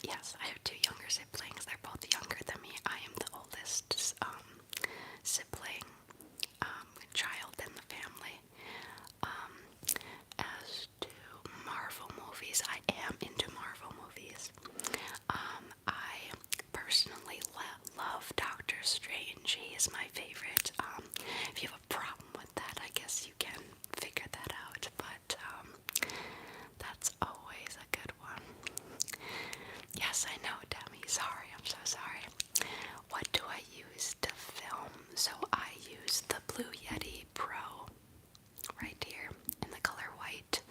Yes, I have two younger siblings. They're both younger than me. I am the oldest sibling, child in the family. Um, as to Marvel movies, I am into Marvel movies. I personally love Doctor Strange. He is my favorite. If you have a problem with that, I guess you can figure that out, but that's always a good one. Yes, I know, Demi. Sorry, I'm so sorry. What do I use to film? So I use the Blue Yeti Pro right here in the color white.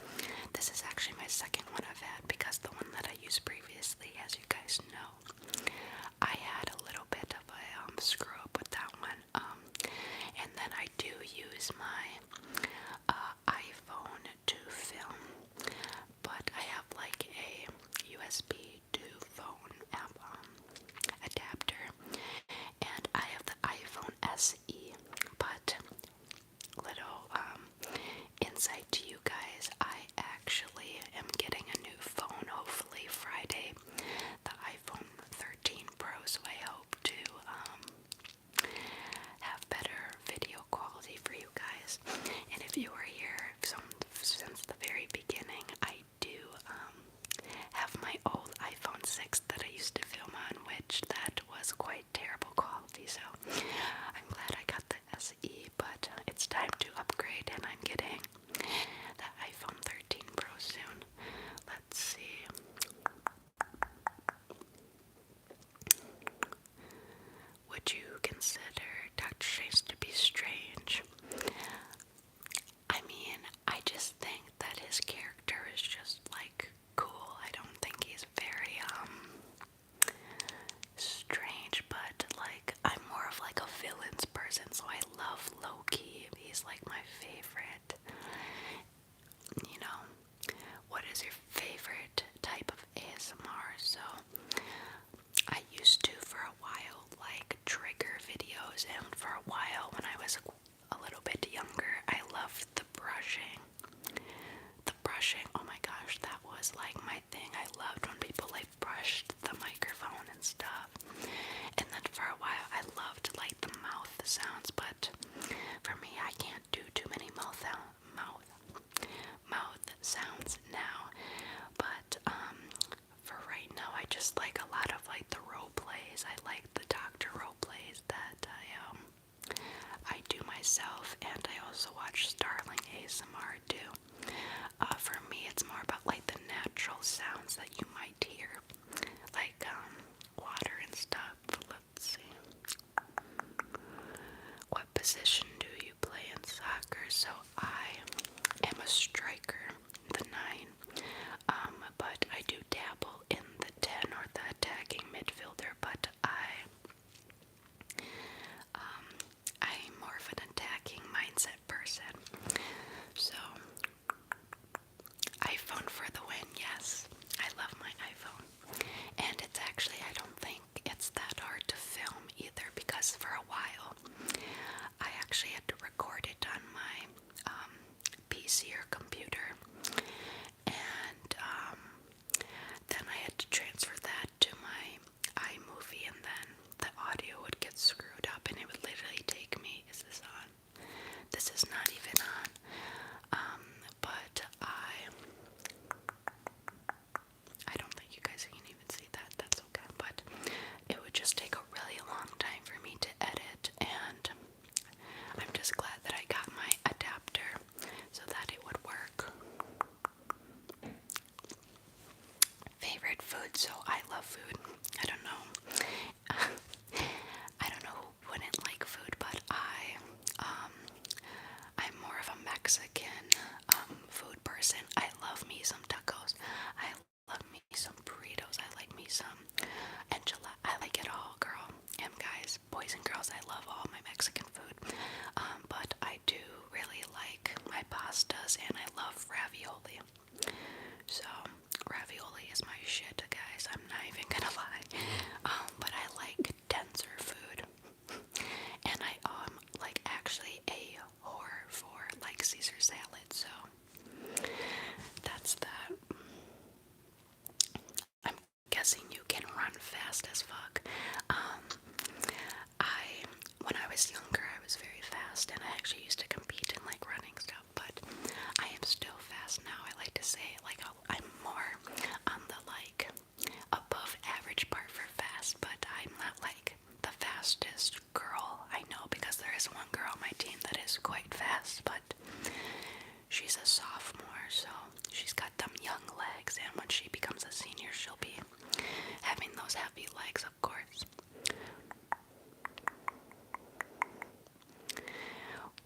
This is actually my second one I've had because the one that I used previously, as you guys know, I had a little bit of a screw up with that one. And then I do use my iPhone to film, but I have like a USB to phone adapter, and I have the iPhone SE. But little insight to you guys, I actually am getting a new phone hopefully Friday, the iPhone 13 Pro, so I hope to have better video quality for you guys. And if you were here since the very beginning, I do have my old iPhone 6 that I used to film on, which that was quite terrible quality, so I'm glad I got the SE, but it's time to upgrade, and I'm getting the iPhone 13 Pro soon. Let's see. Would you consider Dr. Strange to be strange? I mean, I just think that his character is just like cool. I don't think he's very strange, but like I'm more of like a villains person, so I love Loki. He's like my favorite. You know, what is your favorite type of ASMR? So I used to for a while like trigger videos, and for a while when I was a little bit younger, I loved the brushing. The brushing, oh my gosh, that was like my thing. I loved when people like brushed the microphone and stuff. And then for a while I loved like the mouth sounds, but for me I can't do too many mouth sounds now. But for right now I just like a lot of like the role plays. I like the doctor role plays that I do myself, and I also watch Starling ASMR too. For me, it's more about like the natural sounds that you might hear, like water and stuff. Let's see. What position do you play in soccer? So I am a striker, the 9. But I do dabble in the 10 or the attacking midfielder. But I'm more of an attacking mindset person. So iPhone for the win, yes. I love my iPhone. And it's actually, I don't think it's that hard to film either, because for a while I actually had to record it on my PC or computer, and then I had to transfer that to my iMovie, and then the audio would get screwed up, and it would literally take me, is this on? This is not even on. But I don't think you guys can even see that. That's okay. But it would just take a really long time for me to edit, and I'm just glad that I got my adapter so that it would work. Favorite food? So I love food. I don't know. I don't know who wouldn't like food, but I'm more of a Mexican food person. I love me some tacos. I love me some burritos. I like me some enchilada. I like it all, girl. And guys, boys and girls, I love all my Mexican food. But I do really like my pastas, and I love ravioli. So ravioli is my shit, guys. I'm not even gonna lie. But I like denser food, and I like actually a whore for like Caesar salad. So that's the say like I'm more on the like above average part for fast, but I'm not like the fastest girl I know, because there is one girl on my team that is quite fast, but she's a sophomore, so she's got them young legs, and when she becomes a senior, she'll be having those heavy legs, of course.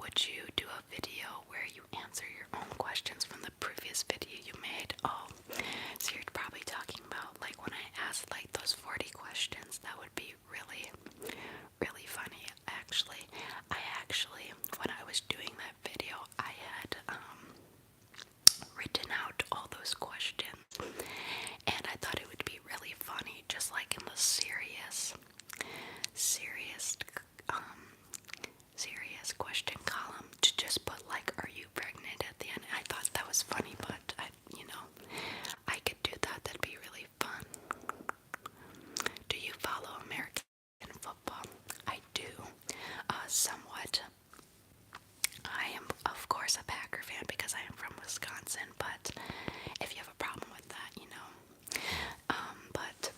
Would you do a video where you answer your own questions from the previous video you made? Oh, so you're probably talking about like when I asked like those 40 questions. That would be really, really funny. Actually, when I was doing that video, I had written out all those questions, and I thought it would be really funny, just like in the serious question column, to just put like, "Are you pregnant?" at the end. I thought that was funny, but I could do that. That'd be really fun. Do you follow American football? I do, somewhat. I am, of course, a Packer fan because I am from Wisconsin, but if you have a problem with that, but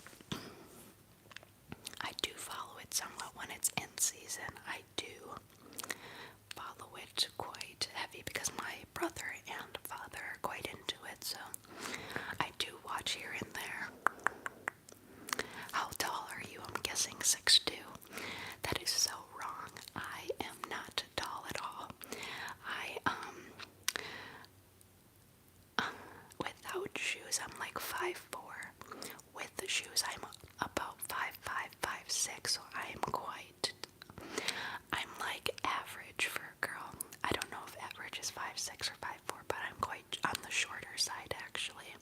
I do follow it somewhat when it's in season. I do follow it quite heavy because my brother and father are quite into it, so I do watch here and there. How tall are you? I'm guessing 6'2". That is so wrong. I am not tall at all. Without shoes, I'm like 5'4". With the shoes, I'm about 5'5", 5'6", so I'm like average for a girl. I don't know if average is 5'6" or 5'4", but I'm quite on the shorter side, actually.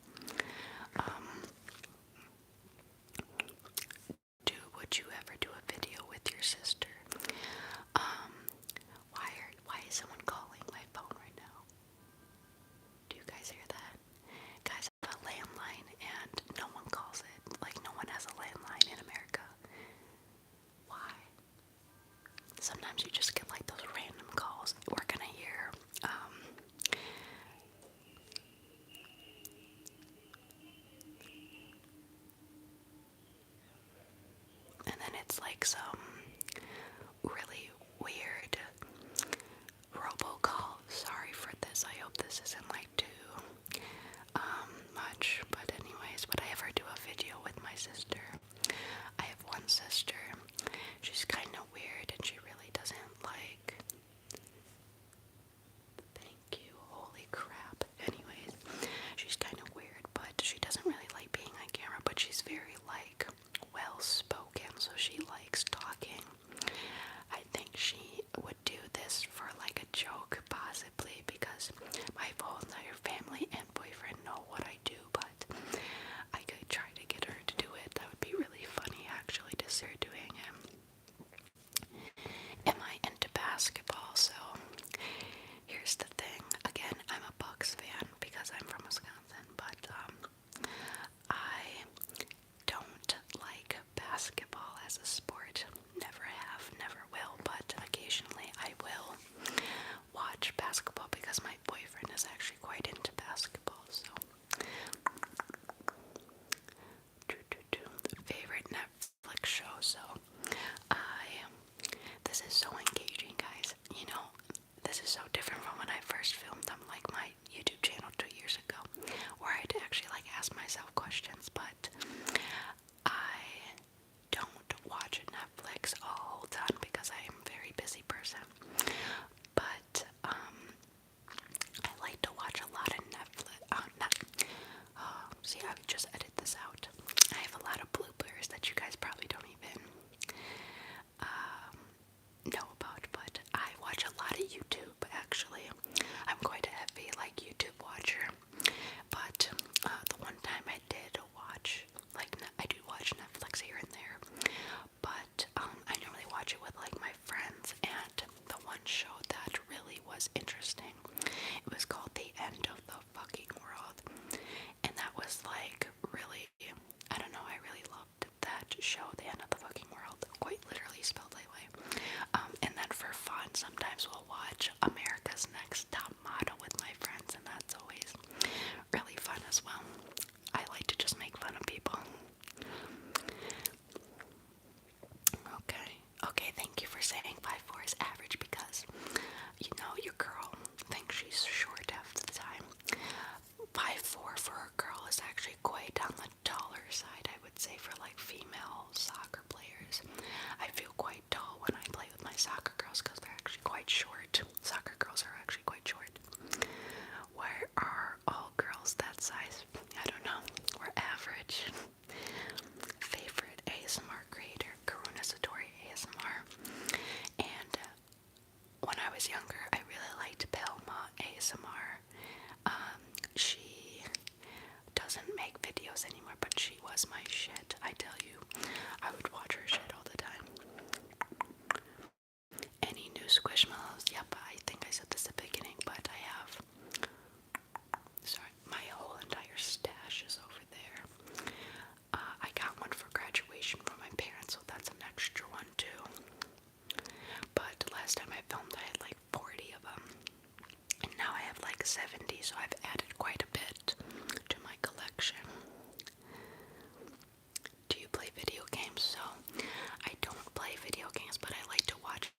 Would you ever do a video with your sister? Why is someone calling my phone right now? Do you guys hear that? Guys, I have a landline and no one calls it. Like, no one has a landline in America. Why? Sometimes you just get like those random calls. We're gonna hear, and then it's like some really weird robocall. Sorry for this. I hope this isn't like too much. But anyways, would I ever do a video with my sister? I have one sister. She's kind of weird and she really doesn't like. Thank you. Holy crap. Anyways, she's kind of weird, but she doesn't really like being on camera, but she's very like well spoken, so she likes talking. I think she would do this for like a joke, possibly, because my whole entire family and boyfriend know what I do, but I could try to get her to do it. That would be really funny, actually, to see her doing it. Am I into basketball? So here's the thing. Again, I'm a Bucks fan because I'm from Wisconsin, but I don't like basketball as a sport. Never have, never will, but occasionally I will watch basketball because my boyfriend is actually quite into basketball, so. Favorite Netflix show, so this is so engaging, guys. This is so different from when I first filmed them, like my YouTube channel 2 years ago, where I'd actually like ask myself questions, but I don't watch Netflix a whole ton because I am a very busy person. But I like to watch a lot of Netflix. See, I would just edit this out. I have a lot of bloopers that you guys probably don't even know about, but I watch a lot of YouTube, actually. I'm quite a heavy, like, YouTube watcher, but the one time I did watch, like, I do watch Netflix here and there, but I normally watch it with, like, my friends, and the one show that really was interesting, it was called The End of the Fucking World, and that was, like, was actually quite on the taller side, I would say, for like female soccer players. I feel quite tall when I play with my soccer girls because they're actually quite short. Soccer girls are actually quite short. Why are all girls that size? I don't know. We're average. Favorite ASMR creator, Karuna Satori ASMR. And when I was younger, I really liked Pelma ASMR. She doesn't make videos anymore, but she was my shit. I tell you, I would watch her shit all the time. Any new Squishmallows? Yep, I think I said this at the beginning, but I have. Sorry, my whole entire stash is over there. I got one for graduation from my parents, so that's an extra one too. But last time I filmed, I had like 40 of them. And now I have like 70, so I've added quite a bit to my collection. Do you play video games? So, I don't play video games, but I like to watch.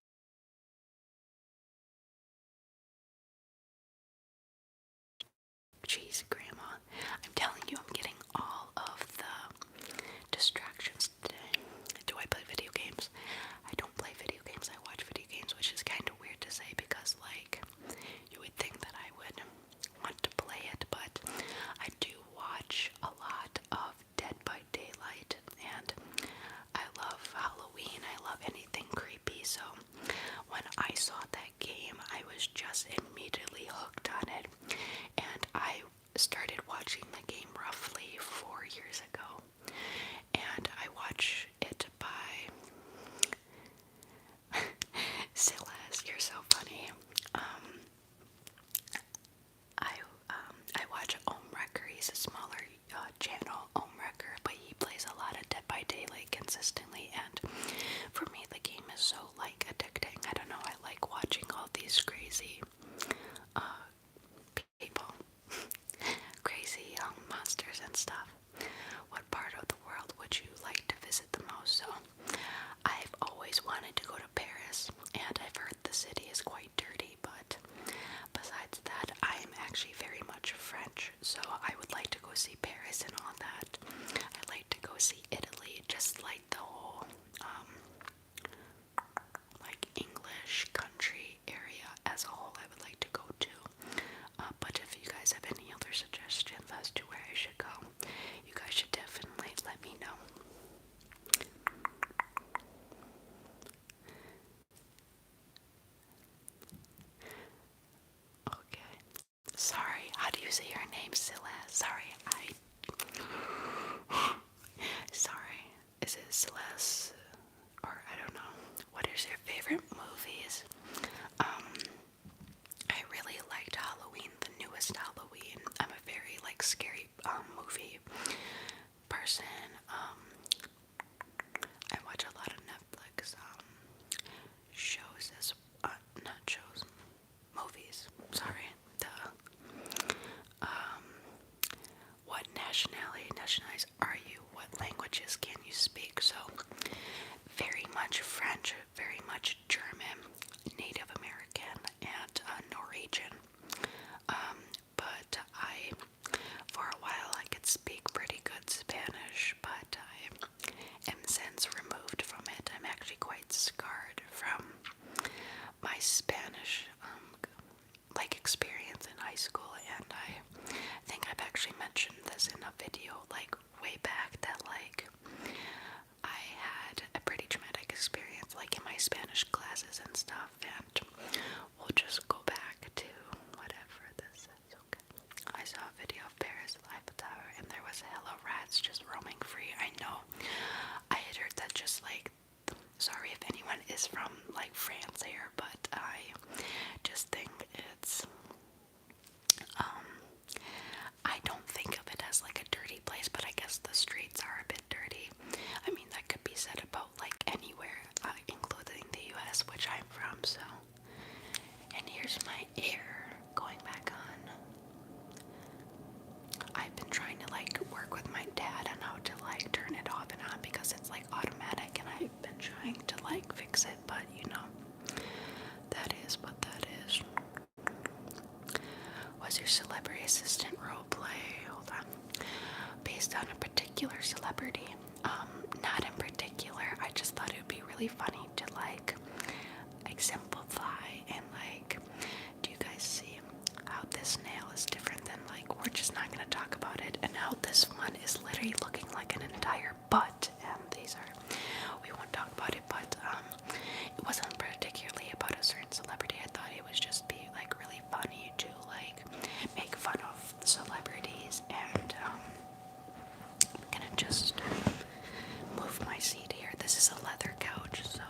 Jeez, Grandma. I'm telling you, I'm getting all of the distractions today. Do I play video games? I don't play video games, I watch video games, which is kind of weird to say because, like, you would think that I would want to play it, but I do watch a lot of Dead by Daylight, and I love Halloween, I love anything creepy, so when I saw that game, I was just immediately hooked on it, and I started watching the game roughly 4 years ago, and I watch it by Silas, you're so funny. I watch Omewrecker. He's a smaller channel, Omewrecker, but he plays a lot of Dead by Daylight consistently, and for me the game is so like addicting. I don't know, I like watching all these crazy people, crazy monsters and stuff. What part of the world would you like to visit the most? So I've always wanted to go to Paris, and I've heard the city is quite dirty, but besides that, I am actually very much French, so I would like to go see Paris and all that. I'd like to go see Italy, just like the whole, like English country area as a whole, I would like to go to. But if you guys have any other suggestions as to where I should go, you guys should definitely let me know. Okay. Sorry, how do you say your name, Celeste? Sorry, Sorry. Is it Celeste? Or I don't know. What is your favorite movies? I really liked Halloween, the newest Halloween. I'm a very, like, scary, movie person. I watch a lot of Netflix, shows as, not shows, movies, sorry, what nationalities are you? What languages can you speak? So, very much French, very much German, Native American, and Norwegian. But for a while I could speak pretty good Spanish, but I am since removed from it. I'm actually quite scarred from my Spanish like experience in high school, and I think I've actually mentioned this in a video like way back that like I had a pretty traumatic experience like in my Spanish classes and stuff, and we'll just go back to whatever this is. Okay, I saw a video of Paris Eiffel Tower and there was hella rats just roaming free. I know, I had heard that just like, sorry if anyone is from like France here, but I just think it's I don't think of it as like a dirty place, but I guess the streets are a bit dirty. I mean, that could be said about like anywhere, including the US, which I'm from, so. And here's my air going back on. I've been trying to like work with my dad on how to like turn it off and on because it's like automatic, and I've been trying to like fix it, but you know, that is what that is. based on a particular celebrity. Not in particular. I just thought it would be really funny to like exemplify and like, do you guys see how this nail is different than like, we're just not gonna talk about it, and how this one is literally looking like an entire butt, and these are, we won't talk about it, but it wasn't particularly about a certain celebrity. I thought it would just be like really funny to like make fun of celebrities, and I'm gonna just move my seat here. This is a leather couch, so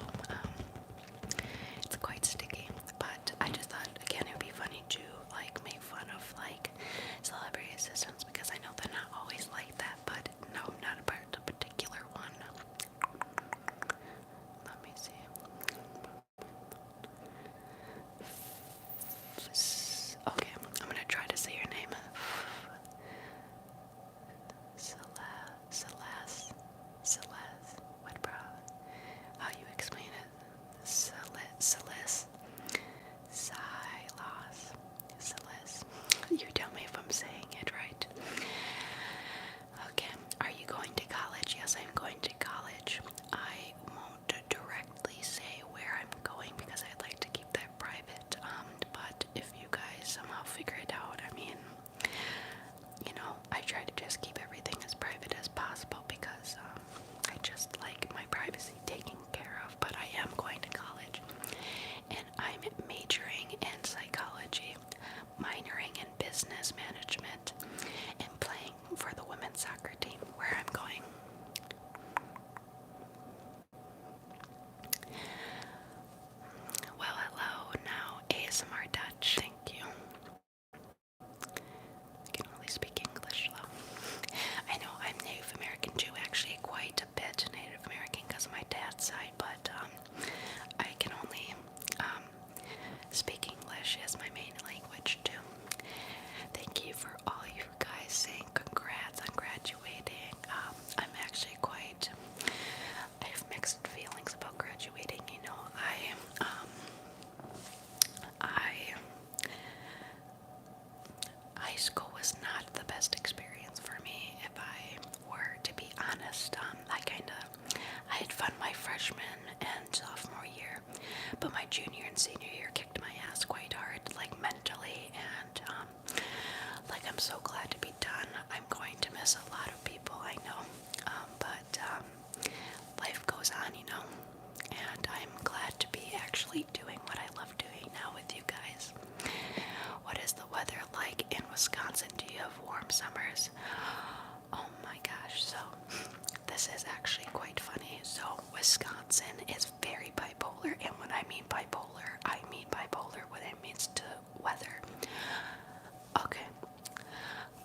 it's quite sticky, but I just thought again it would be funny to like make fun of like celebrity assistants, because I know they're not always like that, but no, not about a particular one. Let me see. Okay, I'm gonna try to say your name. Celeste. What, bro? How you explain it? Celeste. Celeste. You tell me if I'm saying it right. Okay. Are you going to college? Yes, I'm going to college. I won't directly say where I'm going because I'd like to keep that private. But if you guys somehow figure it out, I mean, you know, I try to just keep everything as private as possible because I just like my privacy taken care of. But I am going to college, and I'm majoring in psychology, minoring in business management, and playing for the women's soccer team where I'm going. Well, hello, now ASMR Dutch, thank you. I can only speak English though. I know I'm Native American too, actually quite a bit Native American because of my dad's side, but I can only speak English as my main language too. Thank you for all you guys saying congrats on graduating. I'm actually quite, I have mixed feelings about graduating, you know. High school was not the best experience for me, if I were to be honest. I had fun my freshman and sophomore year, but my junior and senior year kicked my ass quite hard, like mentally, and like I'm so glad to be done. I'm going to miss a lot of people, I know, but life goes on, you know, and I'm glad to be actually doing what I love doing now with you guys. What is the weather like in Wisconsin? Do you have warm summers? Oh my gosh, so this is actually quite funny. So Wisconsin is very bipolar, and when I mean bipolar what it means to weather. Okay,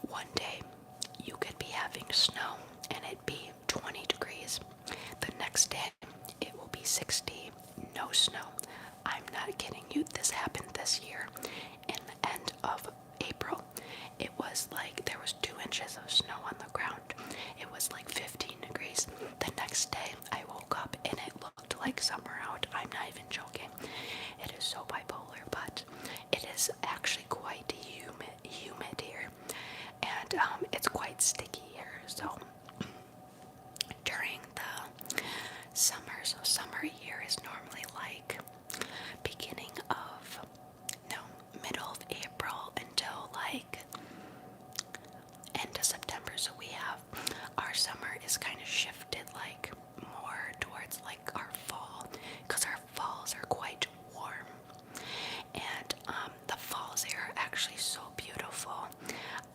one day you could be having snow and it'd be 20 degrees. The next day it will be 60, no snow. I'm not kidding you, this happened this year. In the end of April, it was like there was 2 inches of snow on the ground. It was like 15 degrees. The next day I woke up and it looked like summer out. I'm not even joking. It is so bipolar, but it is actually quite humid here, and it's quite sticky here. So during the summer, so summer here is normally like beginning of, no, middle of April until like end of September. So we have, our summer is kind of shifted like more towards like our fall, because our falls are quite warm, and the falls here are actually so beautiful.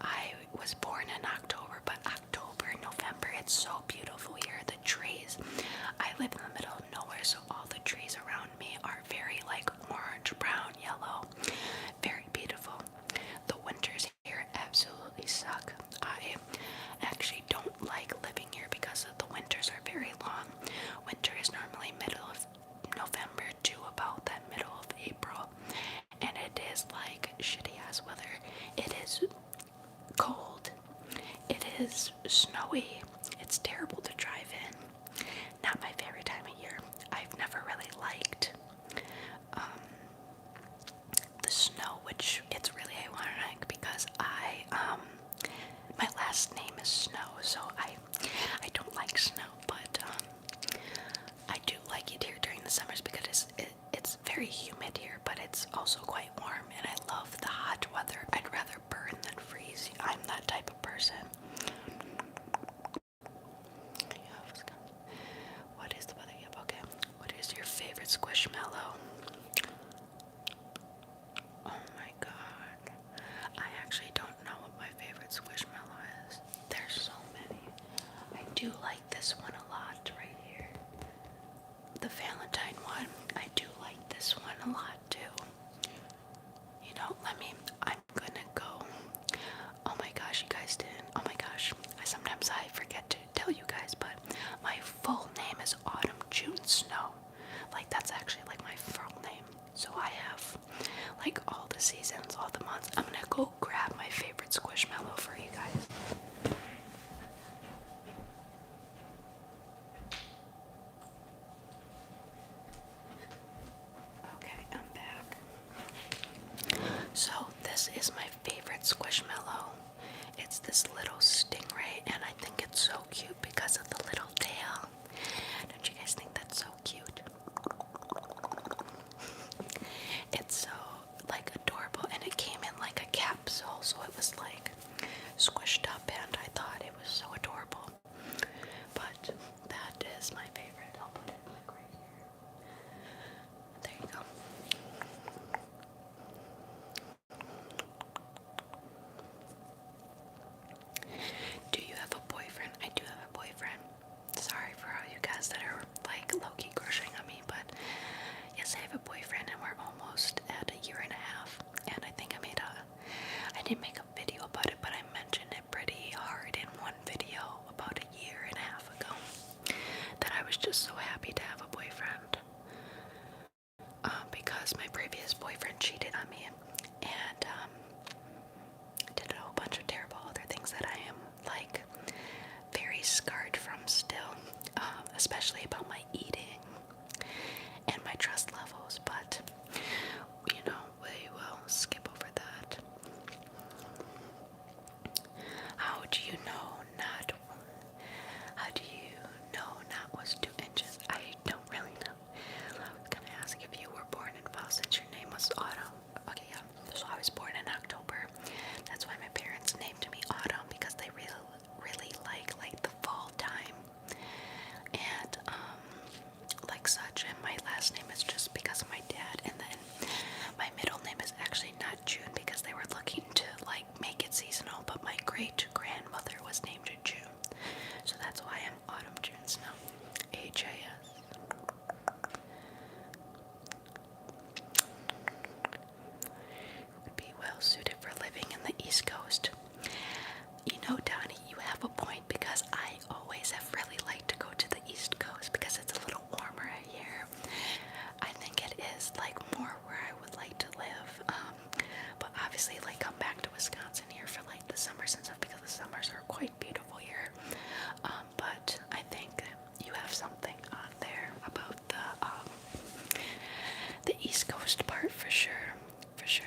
I was born in October, but October, November, it's so beautiful here. The trees, I live in the middle of nowhere, so all the trees around me are very like orange, brown, yellow, very beautiful. The winters here absolutely suck. I actually don't like living here because the winters are very long. Winter is normally middle of November to about that middle of April, and it is like shitty ass weather. It is cold, it is snowy, it's terrible to drive in. Not my favorite time of year. I've never really liked the snow, which it's really ironic because my last name is Snow, so do like this one a lot right here. The Valentine one. I do like this one a lot too. You know, I'm gonna go. Oh my gosh, you guys didn't. Oh my gosh. Sometimes I forget to tell you guys, but my full name is Autumn June Snow. Like, that's actually like my full name. So I have like all the seasons, all the months. I'm gonna go grab my favorite Squishmallow for you guys. Okay, I'm back. So this is my favorite Squishmallow. It's this little stingray, and I think it's so cute because of the little tail. Don't you guys think that's so cute? It's so like adorable, and it came in like a capsule, so it was like squished up, and I thought it was so adorable. But that is my favorite. I'll put it like right here. There you go. Do you have a boyfriend? I do have a boyfriend. Sorry for all you guys that are like low-key crushing on me, but yes, I have a boyfriend, and we're almost at a year and a half. And I think I didn't make a video about it, but I mentioned it pretty hard in one video about a year and a half ago, that I was just so happy to have a boyfriend. Because my previous boyfriend cheated on me, and did a whole bunch of terrible other things that I am like very scarred from still, especially about my eating and my trust levels, but you know, we will skip over that. How do you know not was 2 inches? I don't really know. I was gonna ask if you were born in fall since your name was Autumn. Okay, yeah, so I was born in October. That's why my parents named me Autumn, because they really like the fall time. And like such, and my last name is just because of my dad, and then my middle name is actually not June because they were looking to like make it seasonal, but my great grandmother was named June, so that's why I'm Autumn June Snow. H-A-S. Would be well suited for living in the East Coast. You know, Donnie, you have a point, because I always have really liked to go to the East Coast because it's a little warmer here. I think it is like more where I would like to live. But obviously, like, come back to Wisconsin here for like the summers and stuff, because the summers are quite beautiful here. But I think you have something on there about the East Coast part for sure, for sure.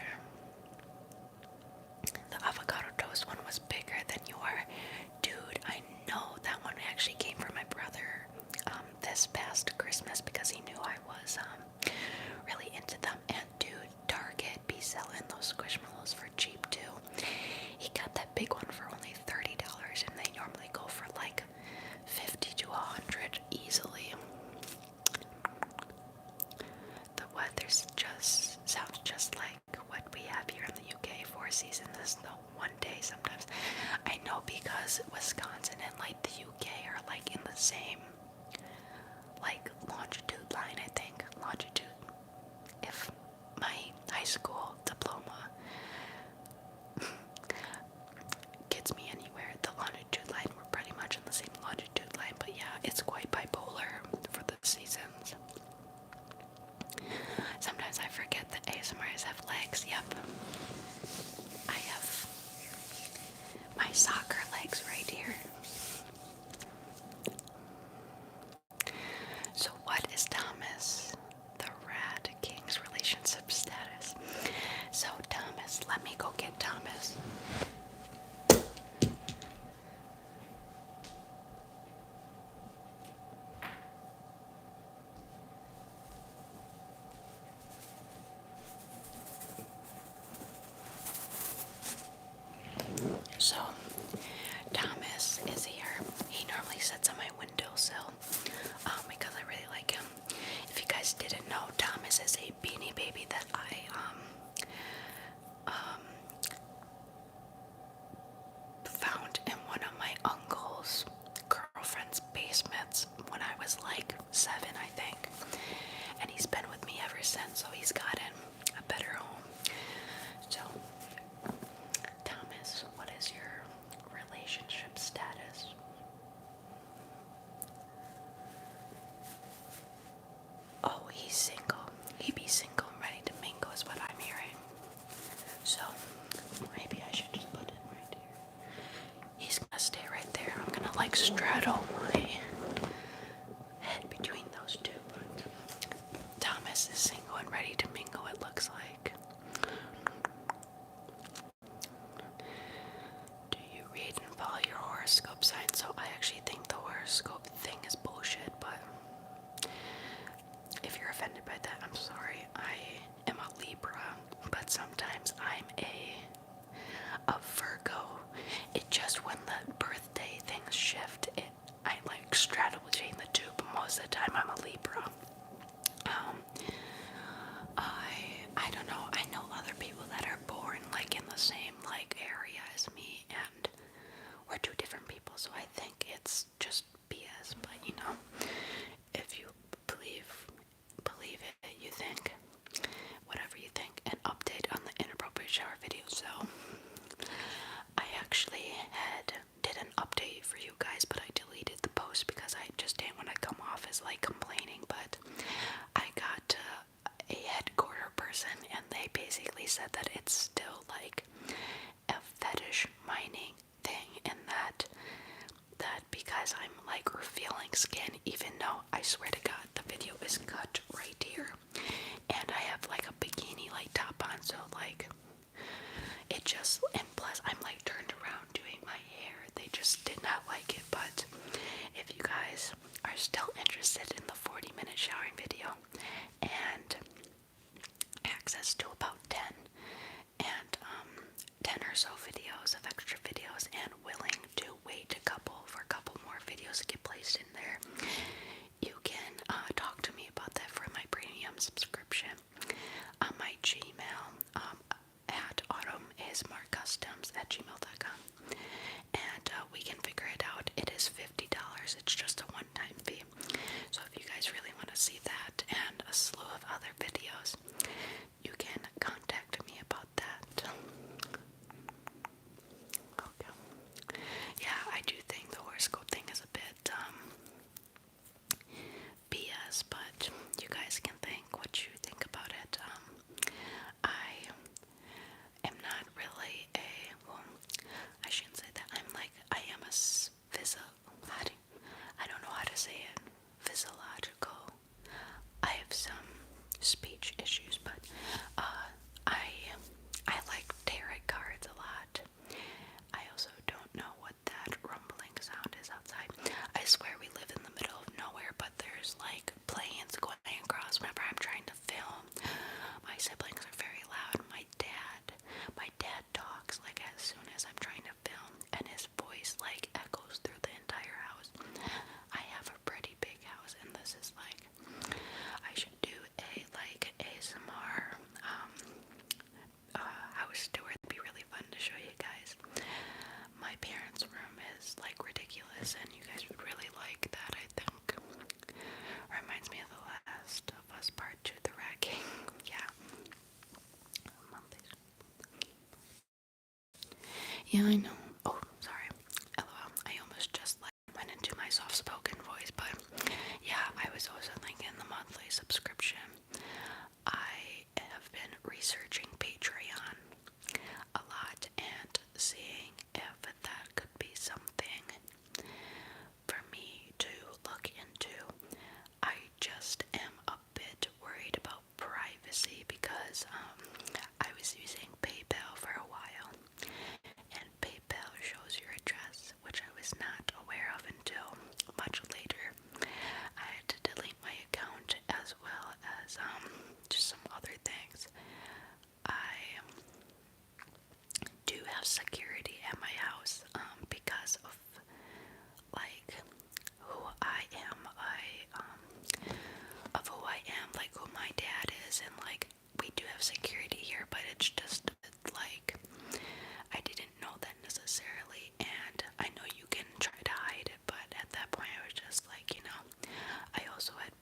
The avocado toast one was bigger than your. Dude, I know that one actually came from my brother this past Christmas, because he knew I was really into them. And dude, Target be selling those Squishmallows for cheap too. He got that big one for only $30, and they normally go for like 50 to 100 easily. The weather sounds just like what we have here in the UK. 4 seasons is the one day sometimes. I know, because Wisconsin and like the UK are like in the same like longitude line, I think. Longitude. If my high school diploma gets me anywhere, the longitude line, we're pretty much in the same longitude line, but yeah, it's quite bipolar for the seasons. Sometimes I forget that ASMRs have legs. Yep. I have my soccer legs right here. like straddle my head between those two, but Thomas is single and ready to mingle, it looks like. Do you read and follow your horoscope sign? So I actually think the horoscope thing is bullshit, but if you're offended by that, I'm sorry. I am a Libra, but sometimes I'm a Virgo. It just, when the birthday things shift, I like straddle between the two, but most of the time I'm a Libra. I don't know. I know other people that are born like in the same like area as me, and we're two different people, so I think it's just BS. But you know, if you believe it, you think whatever you think. An update on the inappropriate shower video. So I actually did an update for you guys, but I deleted the post because I just didn't want to come off as like complaining. But I got a headquarter person, and they basically said that it's still like a fetish mining thing, and that because I'm like revealing skin, even though I swear to God the video is cut right here, and I have like a bikini like top on, so like it just, and plus I'm like turned around doing my hair. They just did not like it. But if you guys are still interested in the 40-minute showering video and access to about 10 or so videos of extra videos, and willing to wait for a couple more videos to get placed in there, you can talk to me about that for my premium subscription on my Gmail at autumnasmrcustoms@gmail.com, and we can figure it out. It is $50. It's just a one-time fee. So if you guys really want to see that and a slew of other videos, you can contact me about that. Okay. Yeah, I do think the horoscope thing is a bit BS, but you guys can think what you think about it. I am not really I shouldn't say that. I am a I don't know how to say it. Physiological. I have some speech issues, but I like tarot cards a lot. I also don't know what that rumbling sound is outside. I swear we live in the middle of nowhere, but there's like planes going across whenever I'm trying to film. My siblings are very loud. My dad talks like as soon as I'm trying to film, and his voice like echoes through the entire house. I have a pretty big house, and this is like, I should do a like ASMR house tour. It'd be really fun to show you guys. My parents' room is like ridiculous, and you guys would really like that, I think. Reminds me of The Last of Us Part 2, The Rat King. Yeah. Yeah, I know. Oh, sorry. LOL. I almost just like went into my soft-spoken voice, but yeah, I was also thinking the monthly subscription. I have been researching Patreon a lot and seeing if that could be something for me to look into. I just am a bit worried about privacy because I was using PayPal for a while, and PayPal shows your address, which I was not aware of until much later. I had to delete my account as well as just some other things. I do have security at my house because of like who I am. Like who my dad is, and like we do have security here, but it's just like I didn't know that necessarily, and I know you can try to hide it, but at that point I was just like, you know, I also had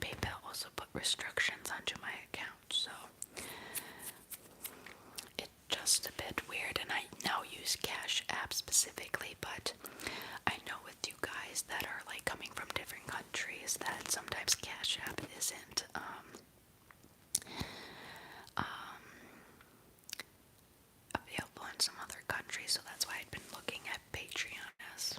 PayPal also put restrictions onto my account, so it's just a bit weird. And I now use Cash App specifically, but I know with you guys that are like coming from different countries that sometimes Cash App isn't available in some other countries, so that's why I'd been looking at Patreon as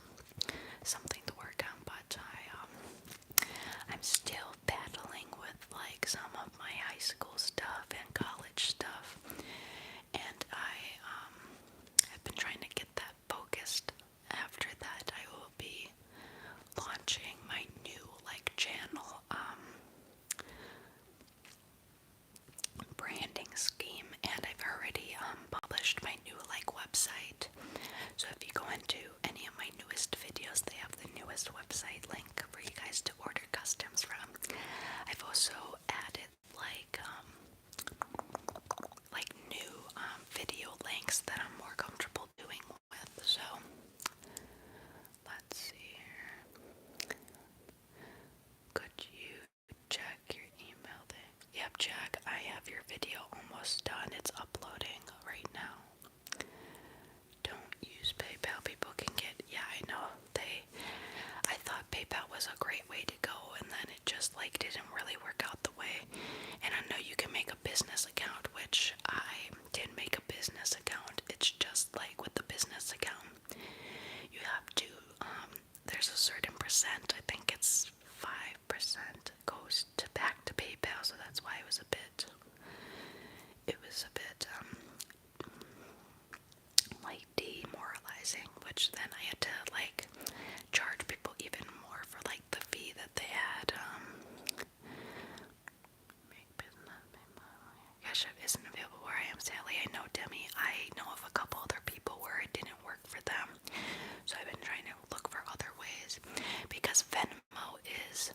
I think it's 5% goes to back to PayPal, so that's why it was a bit like demoralizing, which then I had to like charge people even more for like the fee that they had. Make business, cash app isn't available where I am, sadly. I know, Demi. I know of a couple other people where it didn't work for them, so I've been trying to look for other ways because Venmo is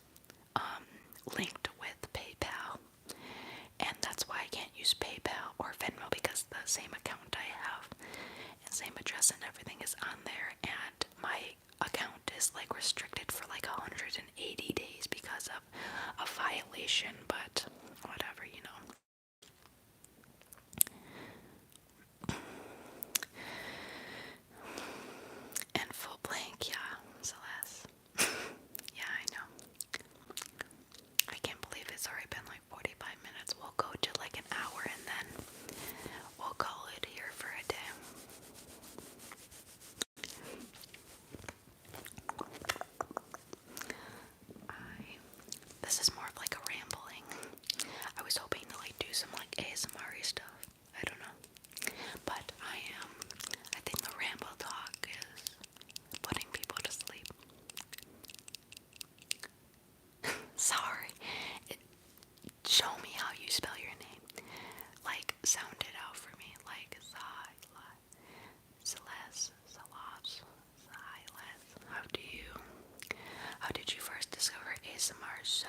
linked with PayPal, and that's why I can't use PayPal or Venmo because the same account I have and same address and everything is on there, and my account is like restricted for like 180 days because of a violation, but whatever, you know. And full blank, yeah, Celeste. Yeah, I know. I can't believe it's already been like 45 minutes. We'll go to like an hour and then we'll call it here for a day. This is more of like a rambling. I was hoping to like do some like ASMR-y stuff. I don't know. But I think the ramble talk is putting people to sleep. Sorry. Show me how you spell your name. Like, sound it out for me. Like, Celeste, Celeste. How did you first discover ASMR? So,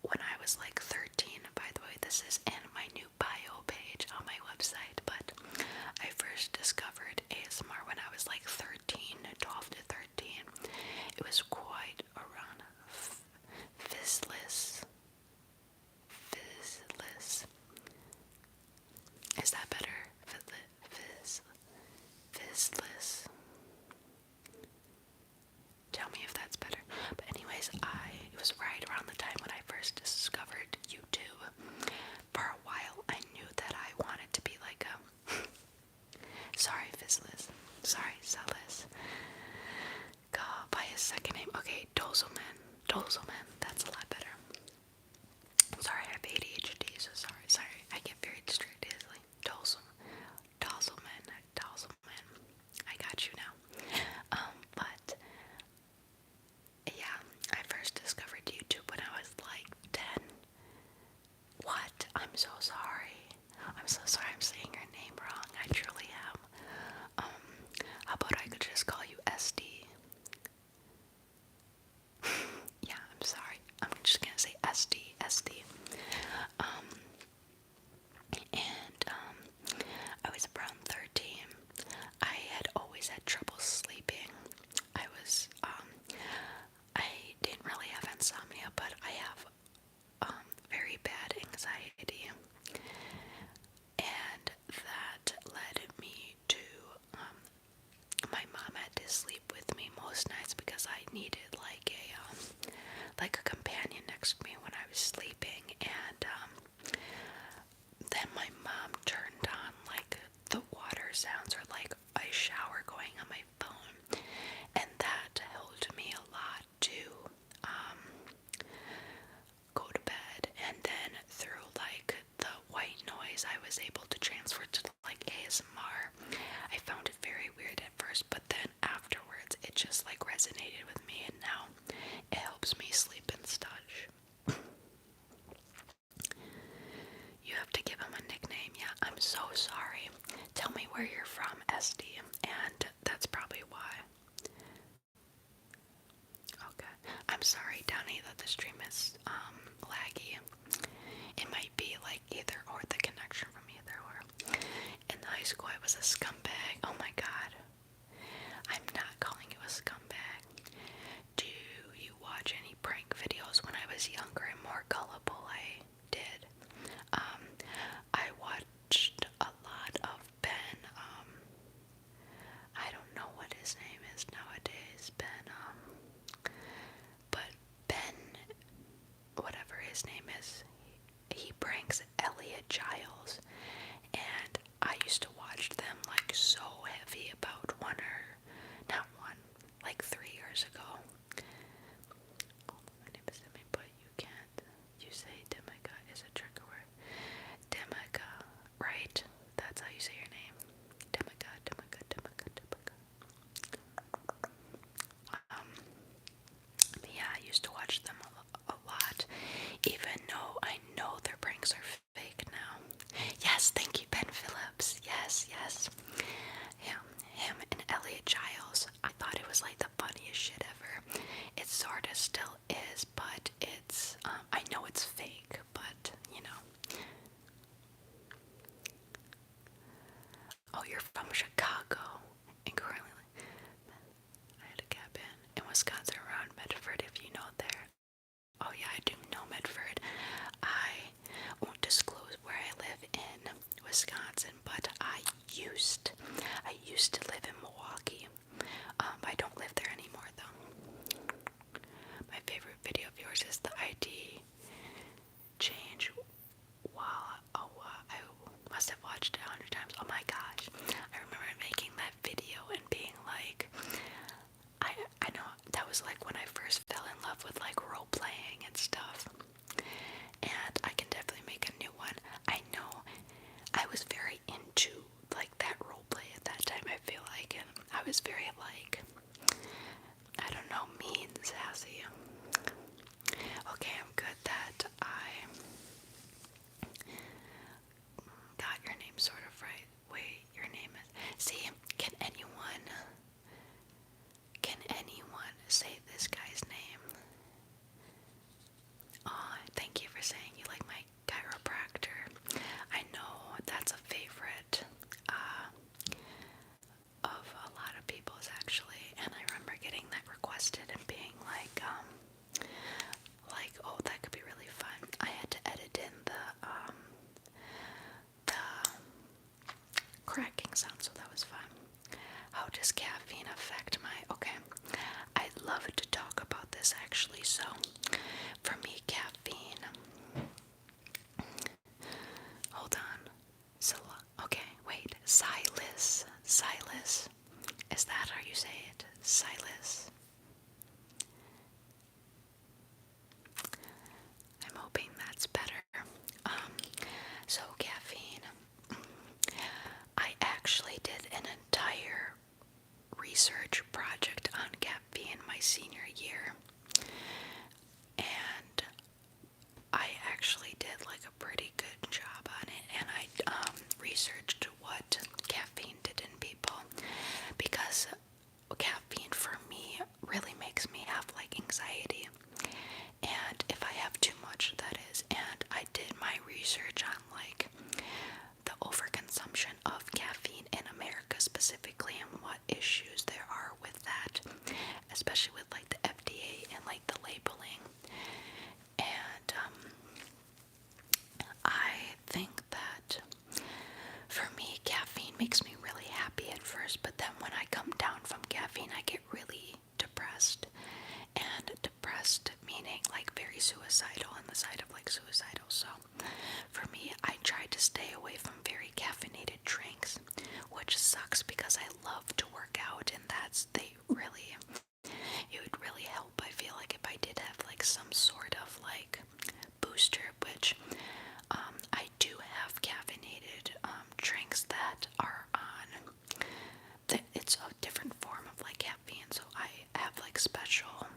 when I was like 13, by the way, this is in my new bio page on my website, but I first discovered ASMR when I was like 13, 12 to 13. It was quite around Fizzless. Is that better? Fizzless. Tell me if that's better. But anyways, it was right around the time when I first discovered YouTube. For a while, I knew that I wanted to be like a... Sorry, Fizzless. Sorry, Cellis. God, by his second name. Okay, Dozelman. That's a lot better. Sorry, I have ADHD, so sorry. I get very distracted easily. Dozelman. I got you now. But yeah, I first discovered YouTube when I was like 10. What? I'm so sorry. I'm so sorry I'm saying your name wrong. I truly am. How about I could just call you SD? Yeah, I'm sorry. I'm just gonna say SD. I was around 13. I had always had trouble sleeping. I didn't really have insomnia, but I have very bad anxiety, and that led me to my mom had to sleep with me most nights because I needed like a companion next to me when I was sleeping, and then my mom turned on like the water sounds or like a shower going on my phone, and that helped me a lot to go to bed. And then through like the white noise I was able to transfer to like ASMR. I found it very weird at first, but then afterwards it just like resonated with me, and now it helps me sleep and such. You have to give him a nickname. Yeah, I'm so sorry. Tell me where you're from, SD, and that's probably why. Okay. I'm sorry, Downey, that the stream is laggy. It might be like either or, the connection from either or. In high school I was a scumbag. Oh my god. I'm not calling you a scumbag. Do you watch any prank videos? When I was younger and more gullible, I did. I watched a lot of Ben, I don't know what his name is nowadays, but Ben, whatever his name is, he pranks Elliot Giles, and I used to watch them like so heavy about like 3 years ago. Girls. I thought it was like the funniest shit ever. It sorta still is, but it's, I know it's fake, but, you know. Oh, you're from Chicago. And currently, I had a cabin in Wisconsin around Medford, if you know there. Oh yeah, I do know Medford. I won't disclose where I live in Wisconsin, but I used to live in Milwaukee. I don't live there anymore though. My favorite video of yours is the ID change. Wow, oh, I must have watched it 100 times. Oh my gosh, I remember making that video and being like, I know that was like when I first fell in love with like role playing and stuff. And I can definitely make a new one. I know I was very into like that role play at that time, I feel like, and I was very like, I don't know, mean, sassy. Okay, I'm good that I got your name sort of right. Wait, your name is, see, can anyone say this guy's name? Oh, thank you for saying you like my chiropractor. I know that's a favorite of a lot of people's actually, and I remember getting that requested and being like, oh, that could be really fun. I had to edit in the cracking sound, so that was fun. How does caffeine affect my, okay, I'd love to talk about this actually. So for me, caffeine, hold on, okay, wait, Silas, is that how you say it? Silas. I'm hoping that's better. So caffeine, I actually did an entire research project on caffeine my senior year, and I actually did like a pretty good job on it, and I researched what caffeine did in people, because caffeine for me really makes me have like anxiety, and if I have too much, that is. And I did my research on like the overconsumption of caffeine in America specifically, and what issues there are with that, especially with like the FDA and like the labeling. And I think that for me, caffeine makes me really happy at first, but then when I come down from caffeine, I get really depressed. And depressed meaning like very suicidal, on the side of like suicidal. So for me, I try to stay away from very caffeinated drinks, which sucks because I love to work out, and it would really help. I feel like if I did have like some sort of like booster, which I do have caffeinated drinks that are on, it's a different form of like caffeine, so I have like special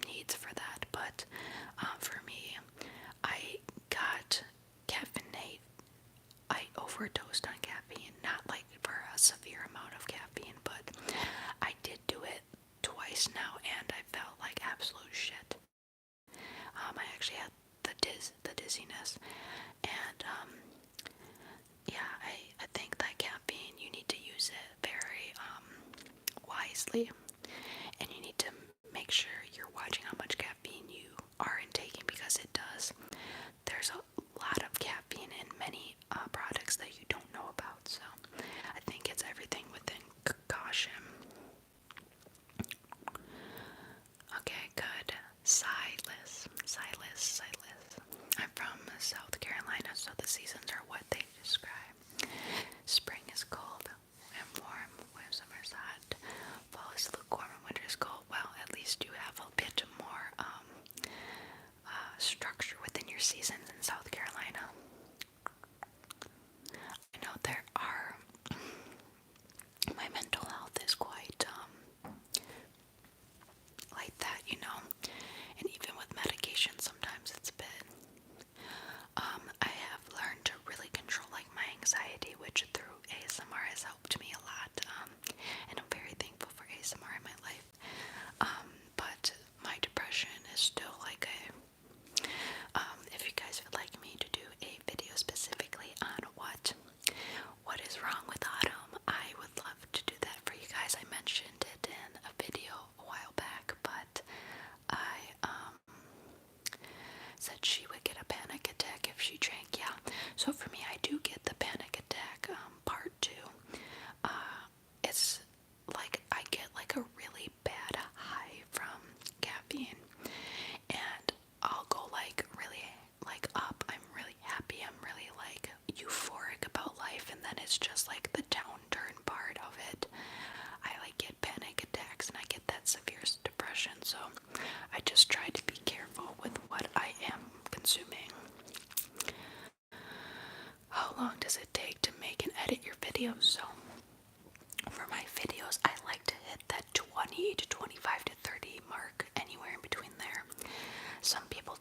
needs for that. But for me, I got caffeinate. I overdosed on caffeine, not like for a severe amount of caffeine, but I did do it twice now, and I felt like absolute shit. I actually had the dizziness, and yeah, I think that caffeine, you need to use it very wisely, and you need to make sure you're watching how much caffeine you are intaking, because there's a lot of caffeine in many products that you don't know about. So I think it's everything within caution. Okay, good. Silas. I'm from South Carolina, so the seasons are what they describe. Spring is cold and warm, when summer is hot. Fall is lukewarm and winter is cold. Well, at least you have a bit more structure within your seasons in South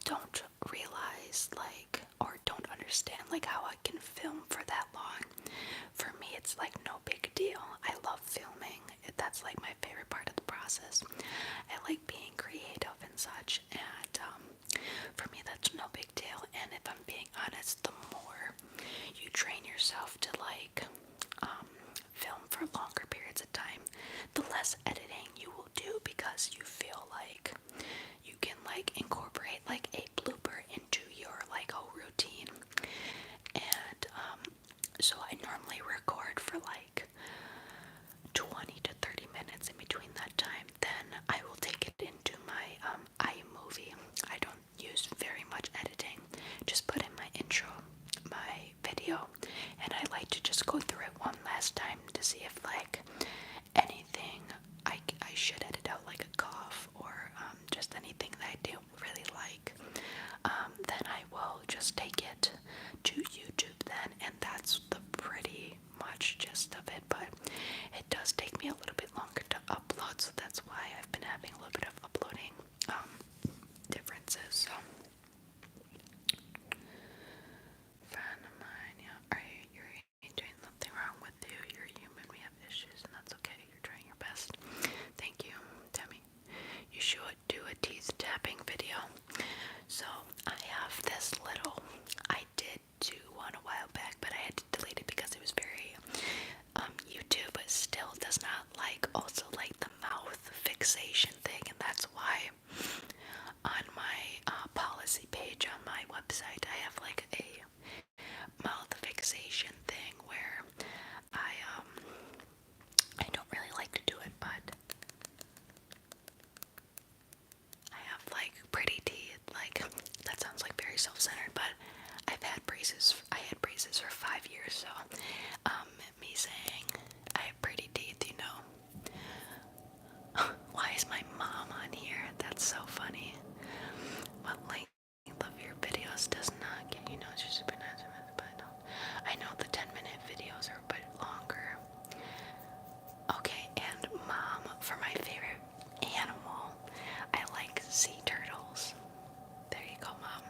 don't realize, like, or don't understand, like, how I can film for that long. For me, it's like no big deal. I love filming. That's like my favorite part of the process. I like being creative and such, and for me, that's no big deal. And if I'm being honest, the more you train yourself to like film for longer periods of time, the less editing you will do, because you feel like you can like incorporate like a blooper into your like whole routine. And so I normally record for like 20 to 30 minutes. In between that time, then I will take it into my iMovie. I don't use very much editing, just put in my intro, my video, and I like to just go through it one last time to see if like anything I should edit out, like a cough or just anything that I don't really like. Then I will just take it to YouTube then, and that's the pretty much gist of it. But it does take me a little bit longer to upload, so that's why I've been having a little bit of uploading differences. So friend of mine, yeah, you're doing nothing wrong with you. You're human. We have issues, and that's okay. You're trying your best. Thank you, Demi. You should do a teeth tapping video. So I have this little. I did do one a while back, but I had to delete it because it was very YouTube, but still does not like also like the mouth fixation thing, and that's why on my policy page on my website I have like a mouth fixation thing where I don't really like to do it, but I have like pretty teeth. Like, that sounds like very self-centered, but I've had braces. I had braces for 5 years, so me saying I have pretty teeth, you know. Why is my mom on here? That's so funny. What length of your videos does not get, you know, it's just super nice, but I know the 10-minute videos are a bit longer. Okay, and mom, for my favorite animal, I like sea turtles. There you go, mom.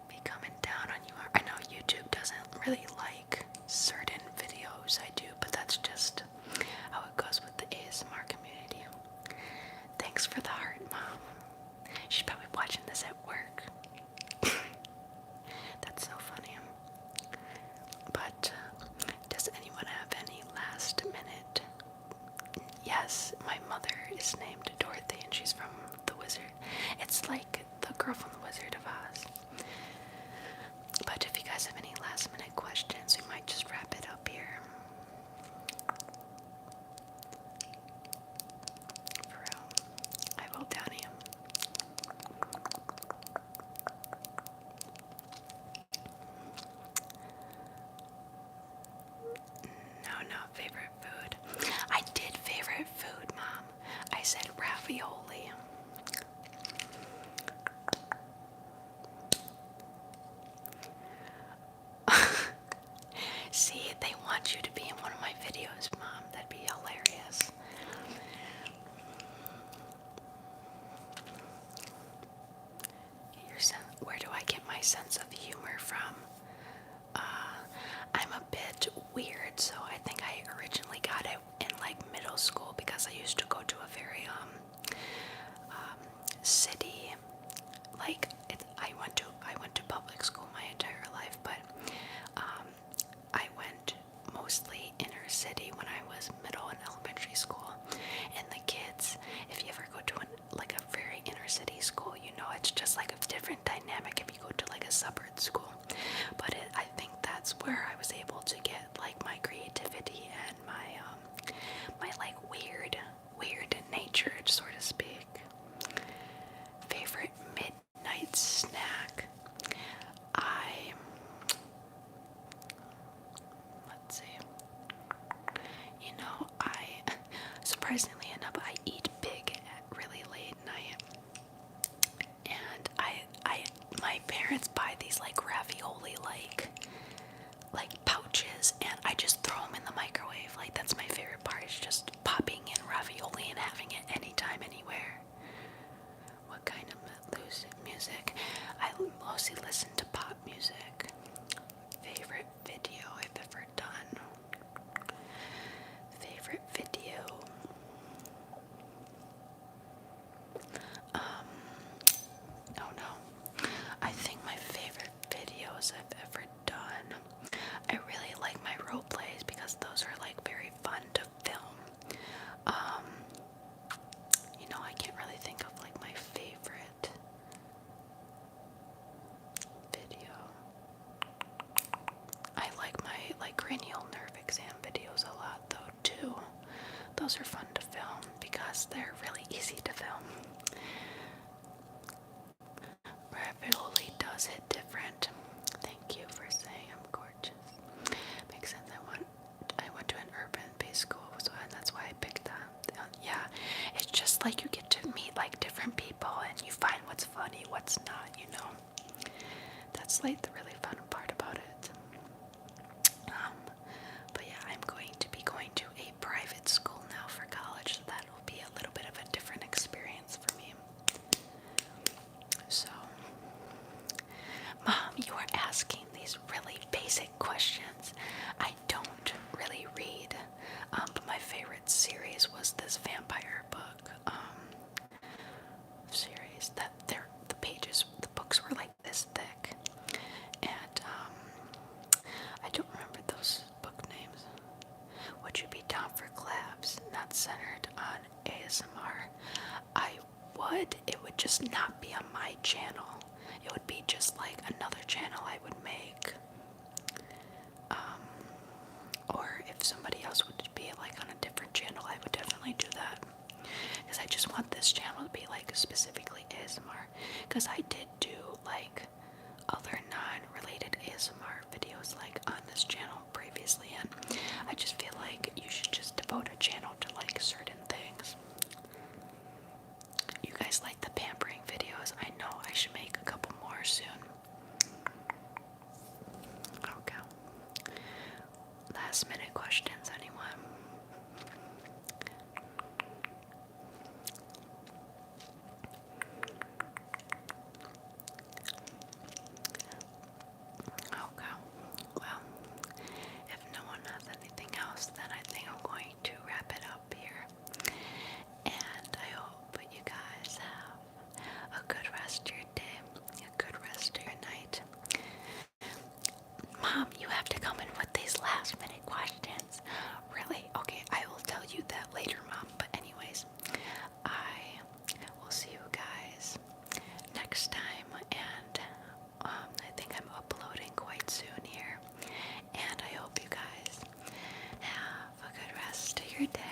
Be coming down on you. I know YouTube doesn't really like certain videos I do, but that's just how it goes with the ASMR community. Thanks for the heart, mom. She's probably watching this at work. That's so funny. But does anyone have any last minute? Yes, my mother is named Dorothy, and she's from The Wizard. It's like the girl from The Wizard of Oz. But if you guys have any last minute questions, we might just wrap it up here. For real. I will down him. No, favorite food. I did favorite food, mom. I said ravioli. See, they want you to be in one of my videos, mom. That'd be hilarious. Where do I get my sense of humor from? I'm a bit weird, so I think I originally got it in like middle school because I used to go to a very city, like I went to public school my entire life, but I went mostly inner city when I was middle and elementary school. And the kids, if you ever go to like a very inner city school, you know it's just like a different dynamic if you go to like a suburb school. But I think that's where I was able to get like my creativity and my like weird nature, so to speak. Favorite midnight snack? Let's see. You know, surprisingly enough, I eat big at really late night. And my parents buy these like ravioli like pouches, and I just throw them in the microwave. Like, that's my favorite part, is just popping in ravioli and having it anytime, anywhere. What kind of yes, they're really easy to film. Ravioli does hit different. Thank you for saying I'm gorgeous. Makes sense. I went to an urban-based school, so that's why I picked that. Yeah, it's just like you get to meet like different people, and you find what's funny, what's not. You know, that's like the really fun part about it. But yeah, I'm going to be going to a private school now for college, so that will be a little bit of a different experience for me. So, Mom, you are asking these really basic questions. I don't really read, but my favorite series was this vampire book series. The books were like this thick, and I don't remember those book names. Would you be down for collabs not centered on ASMR? I would. It would just not be on my channel. It would be just like another channel I would make. Or if somebody else would be like on a different channel, I would definitely do that. Because I just want this channel to be like specifically ASMR. Because I did do like other non-related ASMR videos like on this channel previously, and I just feel like you should just devote a channel to like certain things. You guys like the pampering videos? I know I should make a couple more soon. Okay. Last minute questions, anyone? Okay. Well, if no one has anything else, then I think I'm going to wrap it up here. And I hope you guys have a good rest of your day, a good rest of your night. Mom, you have to come in with these last minute questions. Really? Okay, I will tell you that later, Mom. But anyways, I will see you guys next time, and I think I'm uploading quite soon here. And I hope you guys have a good rest of your day.